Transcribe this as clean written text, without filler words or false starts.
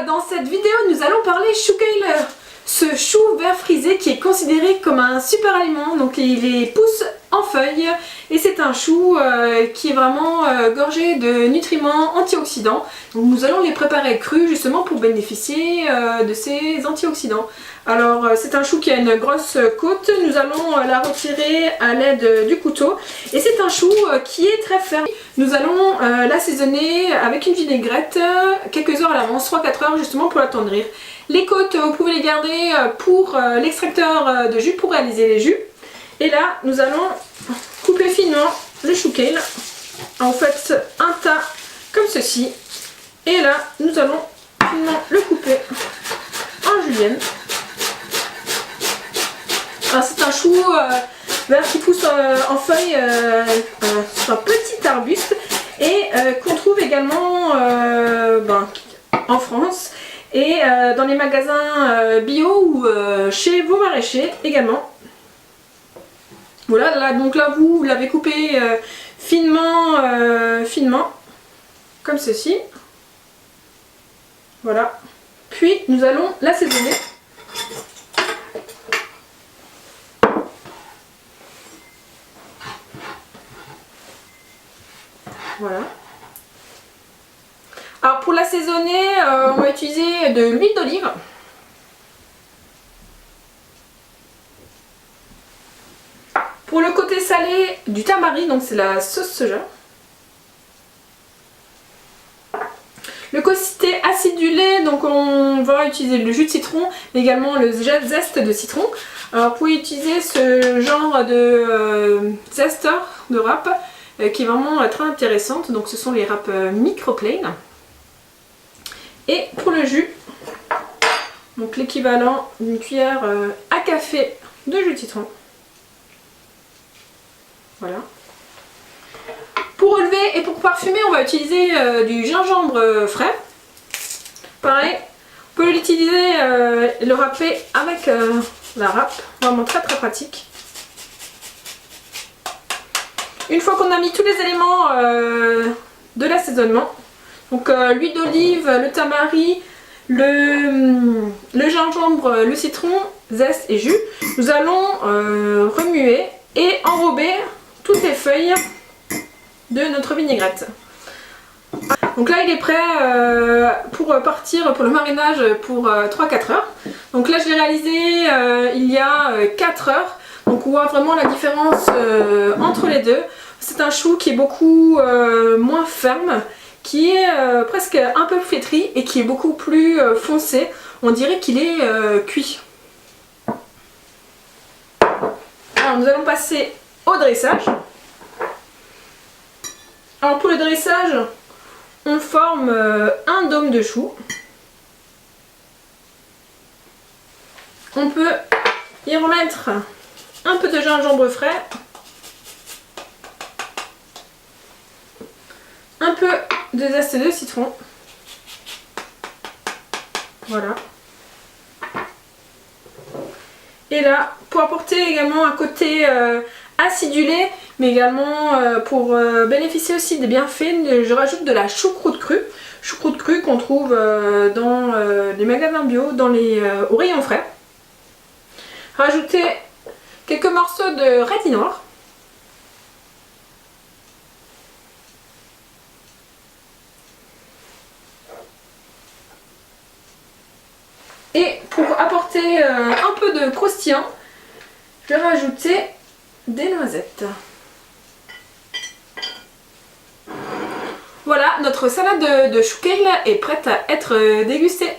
dans cette vidéo nous allons parler chou kale, ce chou vert frisé qui est considéré comme un super aliment. Donc il pousse en feuilles et c'est un chou qui est vraiment gorgé de nutriments antioxydants. Donc nous allons les préparer crus justement pour bénéficier de ces antioxydants. Alors c'est un chou qui a une grosse côte, nous allons la retirer à l'aide du couteau et c'est un chou qui est très ferme. Nous allons l'assaisonner avec une vinaigrette quelques heures à l'avance, 3-4 heures justement pour l'attendrir. Les côtes vous pouvez les garder pour l'extracteur de jus pour réaliser les jus. Et là nous allons couper finement le chou kale, en fait un tas comme ceci. Et là nous allons finement le couper en julienne. C'est un chou vert qui pousse en feuilles sur un petit arbuste et qu'on trouve également en France et dans les magasins bio ou chez vos maraîchers également. Voilà, donc là vous l'avez coupé finement, comme ceci. Voilà. Puis nous allons l'assaisonner. Voilà. Alors pour l'assaisonner, on va utiliser de l'huile d'olive. Pour le côté salé, du tamari, donc c'est la sauce soja. Le côté acidulé, donc on va utiliser le jus de citron, mais également le zeste de citron. Alors vous pouvez utiliser ce genre de zester de râpe qui est vraiment très intéressante. Donc ce sont les râpes microplanes. Et pour le jus, donc l'équivalent d'une cuillère à café de jus de citron. Voilà. Pour relever et pour parfumer, on va utiliser du gingembre frais. Pareil, on peut l'utiliser, le râper avec la râpe, vraiment très pratique. Une fois qu'on a mis tous les éléments de l'assaisonnement, donc l'huile d'olive, le tamari, le gingembre, le citron, zeste et jus, nous allons remuer et enrober toutes les feuilles de notre vinaigrette. Donc là il est prêt pour partir pour le marinage pour 3-4 heures. Donc là je l'ai réalisé il y a 4 heures. Donc on voit vraiment la différence entre les deux. C'est un chou qui est beaucoup moins ferme, qui est presque un peu flétri et qui est beaucoup plus foncé. On dirait qu'il est cuit. Alors nous allons passer au dressage. Alors pour le dressage, on forme un dôme de chou. On peut y remettre un peu de gingembre frais, un peu de zeste de citron. Voilà. Et là, pour apporter également un côté acidulé, mais également pour bénéficier aussi des bienfaits, je rajoute de la choucroute crue. Choucroute crue qu'on trouve dans les magasins bio, au rayon frais. Rajouter quelques morceaux de radis noir. Et pour apporter un peu de croustillant, je vais rajouter des noisettes. Voilà, notre salade de chou kale est prête à être dégustée.